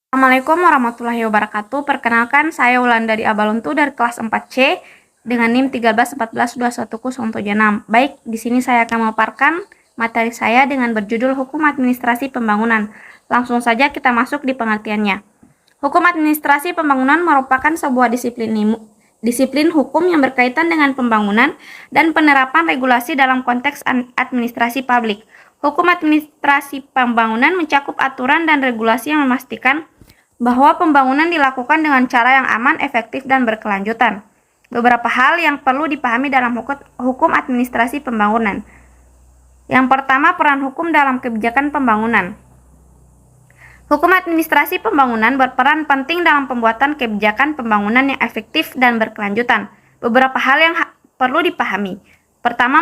Assalamualaikum warahmatullahi wabarakatuh. Perkenalkan, saya Wulandari Abaluntu dari kelas 4C dengan NIM 131421176. Baik, di sini saya akan memaparkan materi saya dengan berjudul Hukum Administrasi Pembangunan. Langsung saja kita masuk di pengertiannya. Hukum administrasi pembangunan merupakan sebuah disiplin hukum yang berkaitan dengan pembangunan dan penerapan regulasi dalam konteks administrasi publik. Hukum administrasi pembangunan mencakup aturan dan regulasi yang memastikan bahwa pembangunan dilakukan dengan cara yang aman, efektif, dan berkelanjutan. Beberapa hal yang perlu dipahami dalam hukum administrasi pembangunan. Yang pertama, peran hukum dalam kebijakan pembangunan. Hukum administrasi pembangunan berperan penting dalam pembuatan kebijakan pembangunan yang efektif dan berkelanjutan. Beberapa hal yang perlu dipahami. Pertama,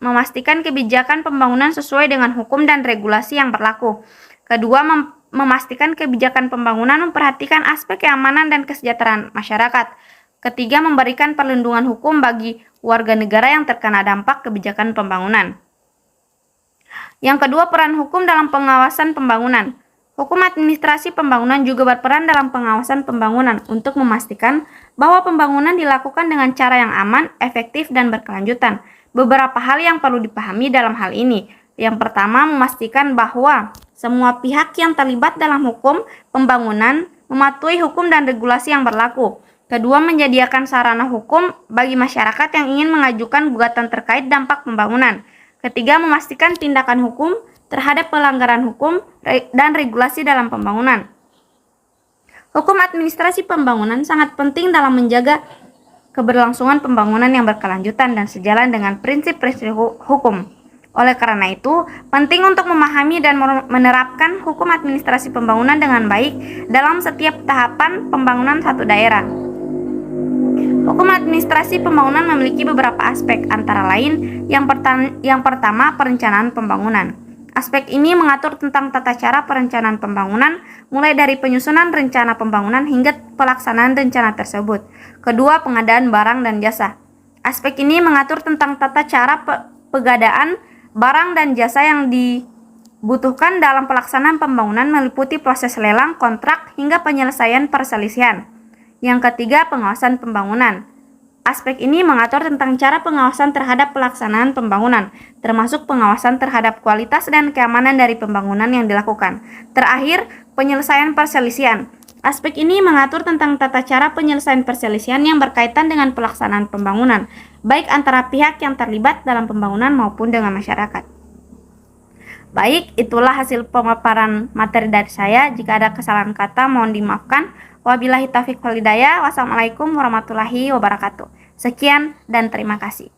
memastikan kebijakan pembangunan sesuai dengan hukum dan regulasi yang berlaku. Kedua, memastikan kebijakan pembangunan memperhatikan aspek keamanan dan kesejahteraan masyarakat. Ketiga, memberikan perlindungan hukum bagi warga negara yang terkena dampak kebijakan pembangunan. Yang kedua, peran hukum dalam pengawasan pembangunan. Hukum administrasi pembangunan juga berperan dalam pengawasan pembangunan untuk memastikan bahwa pembangunan dilakukan dengan cara yang aman, efektif, dan berkelanjutan. Beberapa hal yang perlu dipahami dalam hal ini. Yang pertama, memastikan bahwa semua pihak yang terlibat dalam hukum pembangunan mematuhi hukum dan regulasi yang berlaku. Kedua, menyediakan sarana hukum bagi masyarakat yang ingin mengajukan gugatan terkait dampak pembangunan. Ketiga, memastikan tindakan hukum terhadap pelanggaran hukum dan regulasi dalam pembangunan. Hukum administrasi pembangunan sangat penting dalam menjaga keberlangsungan pembangunan yang berkelanjutan dan sejalan dengan prinsip-prinsip hukum. Oleh karena itu, penting untuk memahami dan menerapkan hukum administrasi pembangunan dengan baik dalam setiap tahapan pembangunan satu daerah. Hukum administrasi pembangunan memiliki beberapa aspek, antara lain yang pertama, perencanaan pembangunan. Aspek ini mengatur tentang tata cara perencanaan pembangunan, mulai dari penyusunan rencana pembangunan hingga pelaksanaan rencana tersebut. Kedua, pengadaan barang dan jasa. Aspek ini mengatur tentang tata cara pengadaan barang dan jasa yang dibutuhkan dalam pelaksanaan pembangunan, meliputi proses lelang, kontrak, hingga penyelesaian perselisihan. Yang ketiga, pengawasan pembangunan. Aspek ini mengatur tentang cara pengawasan terhadap pelaksanaan pembangunan, termasuk pengawasan terhadap kualitas dan keamanan dari pembangunan yang dilakukan. Terakhir, penyelesaian perselisihan. Aspek ini mengatur tentang tata cara penyelesaian perselisihan yang berkaitan dengan pelaksanaan pembangunan, baik antara pihak yang terlibat dalam pembangunan maupun dengan masyarakat. Baik, itulah hasil pemaparan materi dari saya. Jika ada kesalahan kata, mohon dimaafkan. Wabillahi taufiq wal hidayah. Wassalamualaikum warahmatullahi wabarakatuh. Sekian dan terima kasih.